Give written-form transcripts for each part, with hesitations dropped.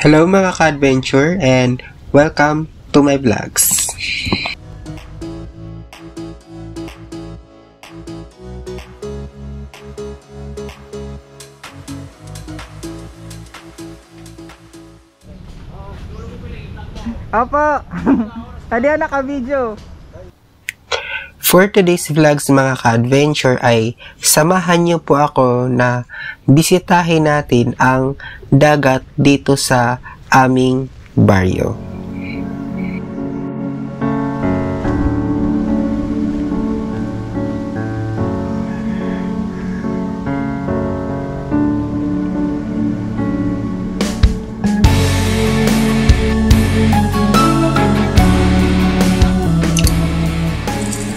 Hello mga ka-adventure and welcome to my vlogs. Opo, tadi naka-video. For today's vlogs mga ka-adventure ay samahan niyo po ako na bisitahin natin ang dagat dito sa aming baryo.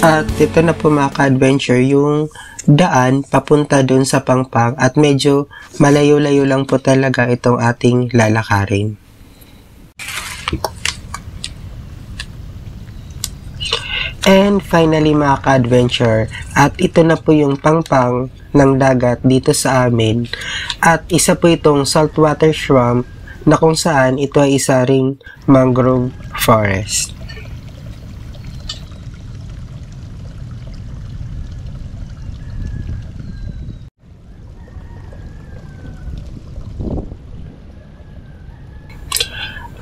At ito na po mga ka-adventure yung daan papunta dun sa Pangpang at medyo malayo-layo lang po talaga itong ating lalakarin. And finally mga ka-adventure, at ito na po yung Pangpang ng dagat dito sa amin at isa po itong saltwater swamp na kung saan ito ay isa ring mangrove forest.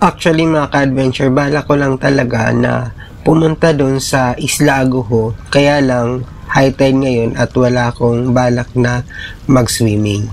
Actually mga ka-adventure, bala ko lang talaga na pumunta doon sa Isla Aguho, kaya lang high tide ngayon at wala akong balak na mag-swimming.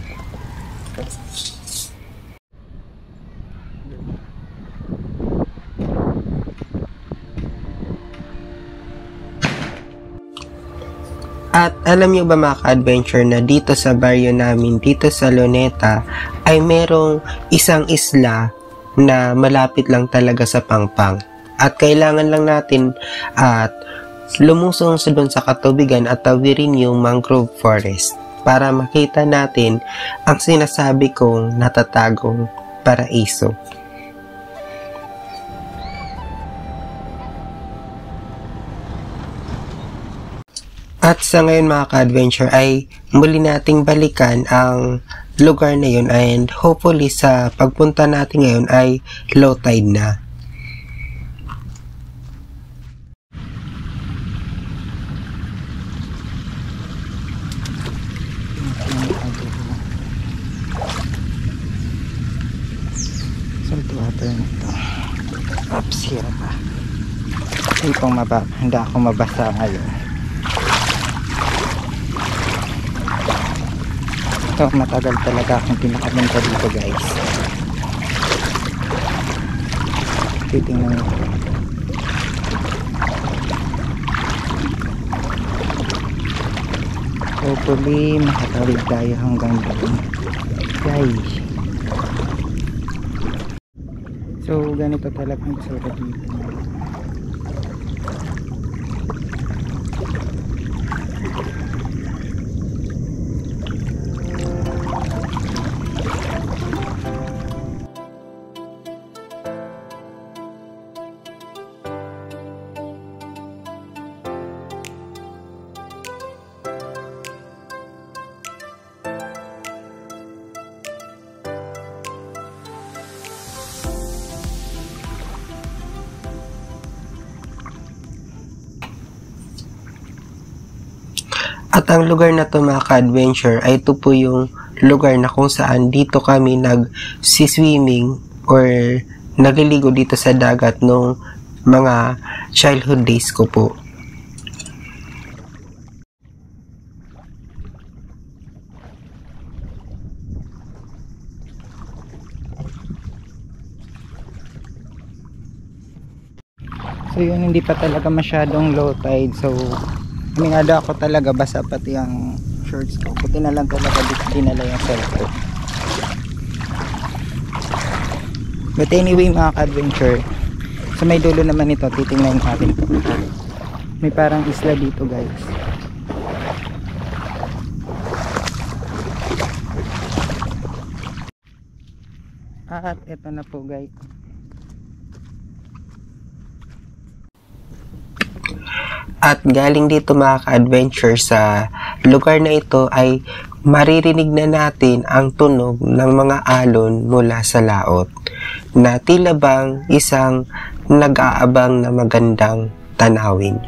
At alam niyo ba mga ka-adventure na dito sa baryo namin, dito sa Luneta, ay merong isang isla na malapit lang talaga sa Pangpang. At kailangan lang natin at lumusong sa doon sa katubigan at tawirin yung mangrove forest para makita natin ang sinasabi kong natatagong paraiso. At sa ngayon mga ka-adventure ay muli nating balikan ang lugar na yun and hopefully sa pagpunta natin ngayon ay low tide na. Saltwater nito. Oops, hirap pa. Ipong handa ako mabasa ngayon. Ito, matagal talaga akong pinakapunta dito guys. Titingnan nyo. Hopefully makatawid tayo hanggang doon guys. So ganito talaga ang isura dito. At ang lugar na to mga ka-adventure ay ito po yung lugar na kung saan dito kami nag-swimming or nagliligo dito sa dagat nung mga childhood days ko po. So yun, hindi pa talaga masyadong low tide, so aminado ako talaga basa pati ang shorts ko. Buti na lang talaga dinala yung cellphone. But anyway mga ka-adventure, sa may dulo naman ito, titingnan natin ito. May parang isla dito guys. At ito na po guys. At galing dito mga ka-adventure sa lugar na ito ay maririnig na natin ang tunog ng mga alon mula sa laot. na tila bang isang nag-aabang na magandang tanawin.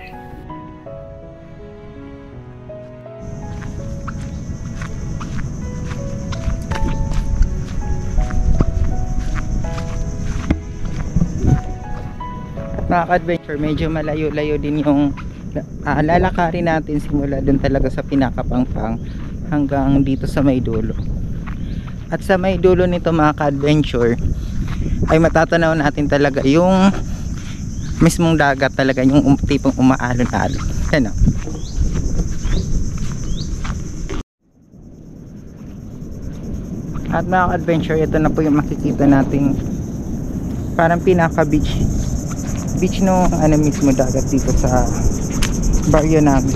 Mga ka-adventure, medyo malayo-layo din yung lalakarin natin simula dun talaga sa pinakapangpang hanggang dito sa may dulo. At sa may dulo nito mga ka-adventure ay matatanaw natin talaga yung mismong dagat talaga, yung tipong umaalon-alon. Ano? At mga ka-adventure, ito na po yung makikita nating parang pinaka beach no mismo dagat dito sa baryo namin.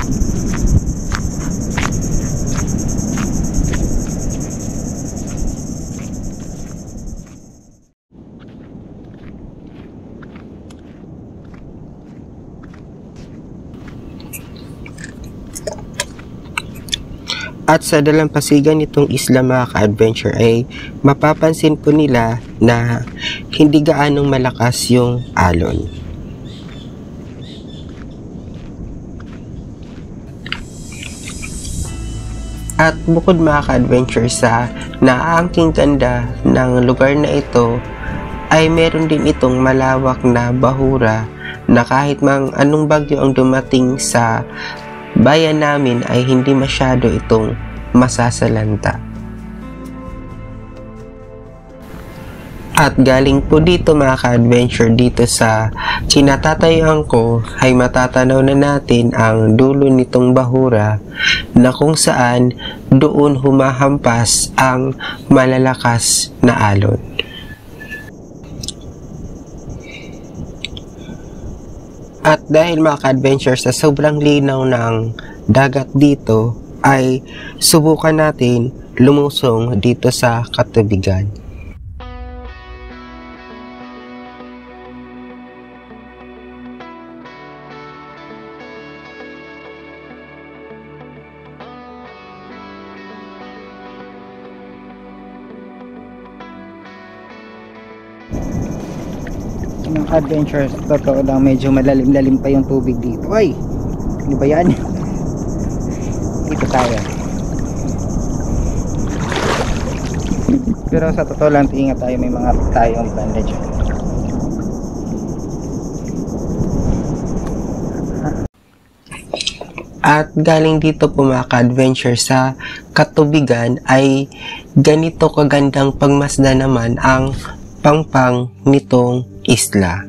At sa dalampasigan nitong isla mga ka-adventure ay mapapansin po nila na hindi gaanong malakas yung alon. At bukod mga ka-adventure sa naaangking ganda ng lugar na ito, ay meron din itong malawak na bahura na kahit mang anong bagyo ang dumating sa bayan namin ay hindi masyado itong masasalanta. At galing po dito mga ka-adventure, dito sa kinatatayuan ko ay matatanaw na natin ang dulo nitong bahura na kung saan doon humahampas ang malalakas na alon. At dahil mga ka-adventure sa sobrang linaw ng dagat dito ay subukan natin lumusong dito sa katubigan. Ng adventures, totoo lang medyo malalim-lalim pa yung tubig dito. Ay! Ano ba yan? Dito tayo. Pero sa totoo lang, ingat tayo, may mga tayong banda dyan. At galing dito po mga ka-adventure sa katubigan ay ganito kagandang pagmasdan naman ang pangpang nitong isla.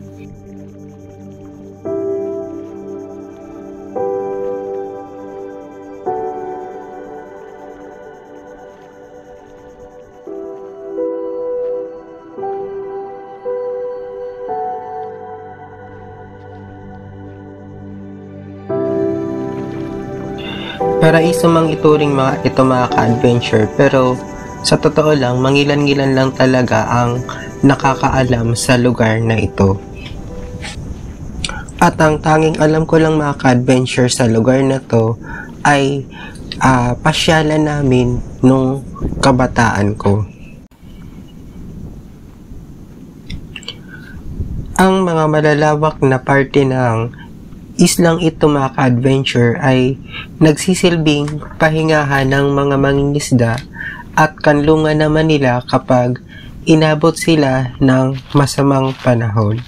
Paraiso mang ituring ito mga ka-adventure, pero sa totoo lang, mangilan-ngilan lang talaga ang nakakaalam sa lugar na ito. At ang tanging alam ko lang mga ka-adventure sa lugar na to ay pasyalan namin nung kabataan ko. Ang mga malalawak na parte ng islang ito mga ka-adventure ay nagsisilbing pahingahan ng mga mangingisda at kanlungan naman nila kapag inabot sila ng masamang panahon.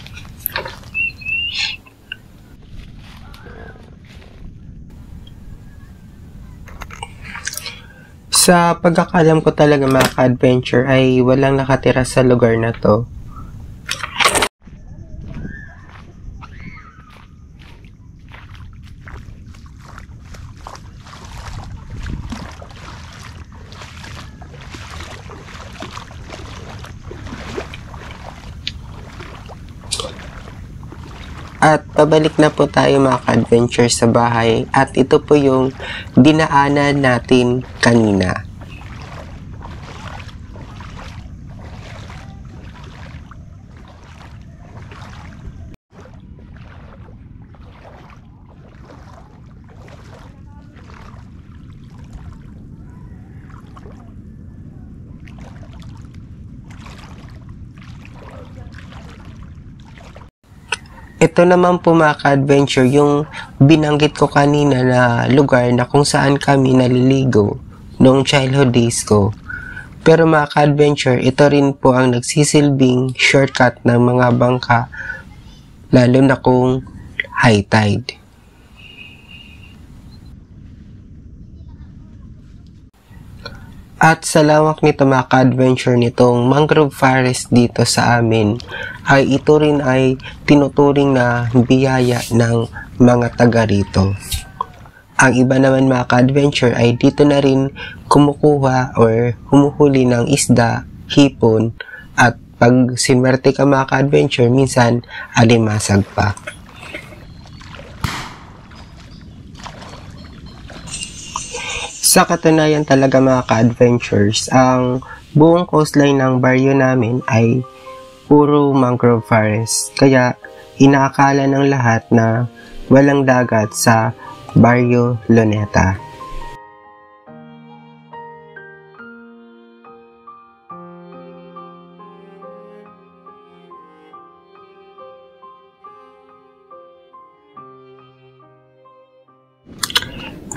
Sa pagkakalam ko talaga mga ka-adventure ay walang nakatira sa lugar na to. At pabalik na po tayo mga ka-adventure sa bahay at ito po yung dinaanan natin kanina. ito naman po mga ka-adventure, yung binanggit ko kanina na lugar na kung saan kami naliligo noong childhood days ko. Pero mga ka-adventure, ito rin po ang nagsisilbing shortcut ng mga bangka, lalo na kung high tide. At sa lawak nito mga ka-adventure nitong mangrove forest dito sa amin, ay ito rin ay tinuturing na biyaya ng mga taga rito. Ang iba naman mga ka-adventure ay dito na rin kumukuha or humuhuli ng isda, hipon, at pag sinwerte ka mga ka-adventure, minsan alimasag pa. Sa katunayan talaga mga ka-adventures, ang buong coastline ng baryo namin ay puro mangrove forest. Kaya inaakala ng lahat na walang dagat sa Barrio Luneta.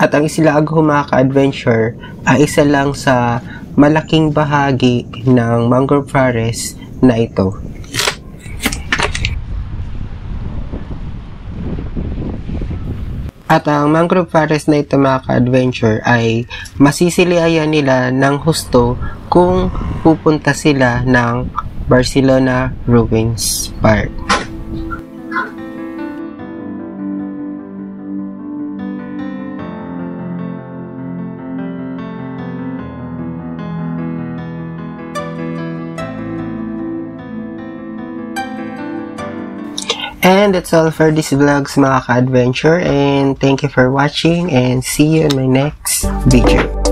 At ang Isilago mga ka-adventure ay isa lang sa malaking bahagi ng mangrove forest na ito. At ang mangrove forest na ito mga ka-adventure ay masisiliayan nila ng husto kung pupunta sila ng Barcelona Ruins Park. And that's all for this vlogs mga ka-adventure, and thank you for watching and see you in my next video.